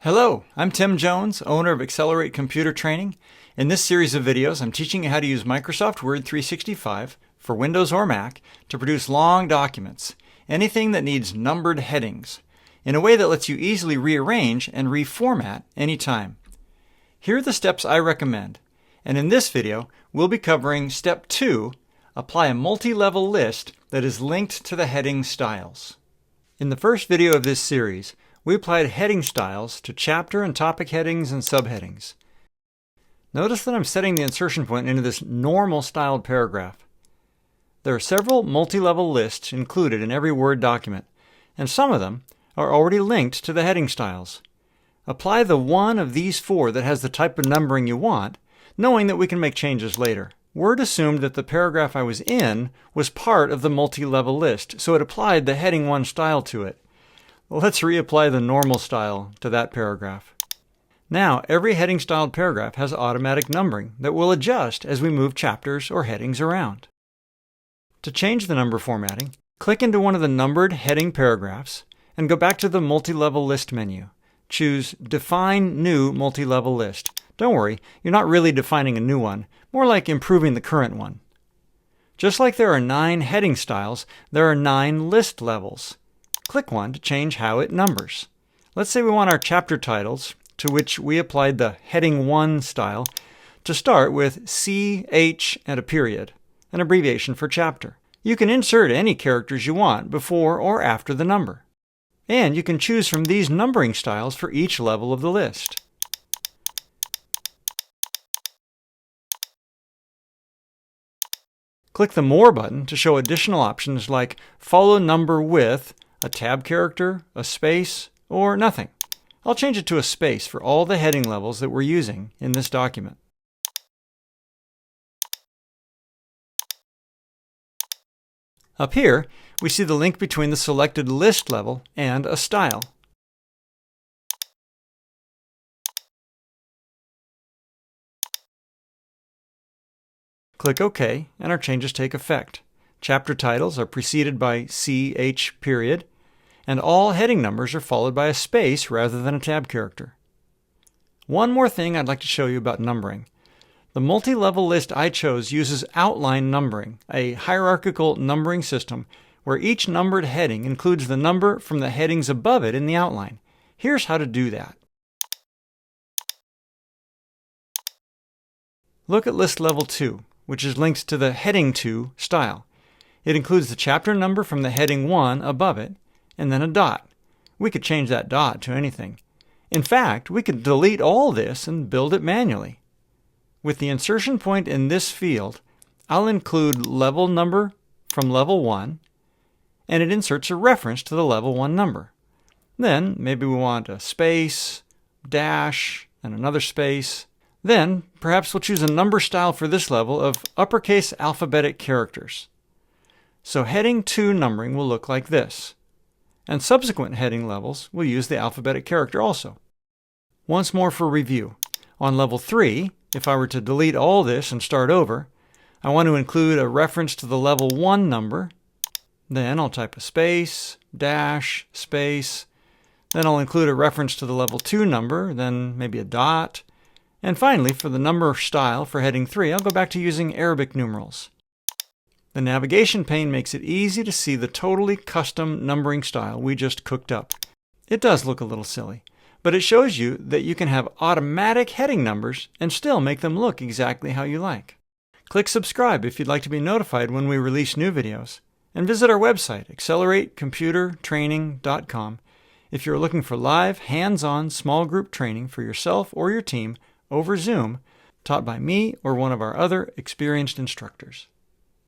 Hello, I'm Tim Jones, owner of Accelerate Computer Training. In this series of videos, I'm teaching you how to use Microsoft Word 365 for Windows or Mac to produce long documents, anything that needs numbered headings, in a way that lets you easily rearrange and reformat anytime. Here are the steps I recommend, and in this video, we'll be covering Step 2, apply a multi-level list that is linked to the heading styles. In the first video of this series, we applied heading styles to chapter and topic headings and subheadings. Notice that I'm setting the insertion point into this normal styled paragraph. There are several multi-level lists included in every Word document, and some of them are already linked to the heading styles. Apply the one of these four that has the type of numbering you want, knowing that we can make changes later. Word assumed that the paragraph I was in was part of the multi-level list, so it applied the heading 1 style to it. Let's reapply the normal style to that paragraph. Now, every heading styled paragraph has automatic numbering that will adjust as we move chapters or headings around. To change the number formatting, click into one of the numbered heading paragraphs and go back to the Multi-Level List menu. Choose Define New Multi-Level List. Don't worry, you're not really defining a new one, more like improving the current one. Just like there are 9 heading styles, there are 9 list levels. Click one to change how it numbers. Let's say we want our chapter titles, to which we applied the heading 1 style, to start with C, H, and a period, an abbreviation for chapter. You can insert any characters you want before or after the number. And you can choose from these numbering styles for each level of the list. Click the More button to show additional options like follow number with a tab character, a space, or nothing. I'll change it to a space for all the heading levels that we're using in this document. Up here, we see the link between the selected list level and a style. Click OK, and our changes take effect. Chapter titles are preceded by CH period, and all heading numbers are followed by a space rather than a tab character. One more thing I'd like to show you about numbering. The multi-level list I chose uses outline numbering, a hierarchical numbering system where each numbered heading includes the number from the headings above it in the outline. Here's how to do that. Look at list level 2, which is linked to the heading 2 style. It includes the chapter number from the heading 1 above it, and then a dot. We could change that dot to anything. In fact, we could delete all this and build it manually. With the insertion point in this field, I'll include level number from level 1, and it inserts a reference to the level 1 number. Then, maybe we want a space, dash, and another space. Then, perhaps we'll choose a number style for this level of uppercase alphabetic characters. So heading 2 numbering will look like this, and subsequent heading levels will use the alphabetic character also. Once more for review. On level 3, if I were to delete all this and start over, I want to include a reference to the level 1 number. Then I'll type a space, dash, space. Then I'll include a reference to the level 2 number, then maybe a dot. And finally, for the number style for heading 3, I'll go back to using Arabic numerals. The navigation pane makes it easy to see the totally custom numbering style we just cooked up. It does look a little silly, but it shows you that you can have automatic heading numbers and still make them look exactly how you like. Click subscribe if you'd like to be notified when we release new videos, and visit our website, acceleratecomputertraining.com, if you're looking for live, hands-on small group training for yourself or your team over Zoom, taught by me or one of our other experienced instructors.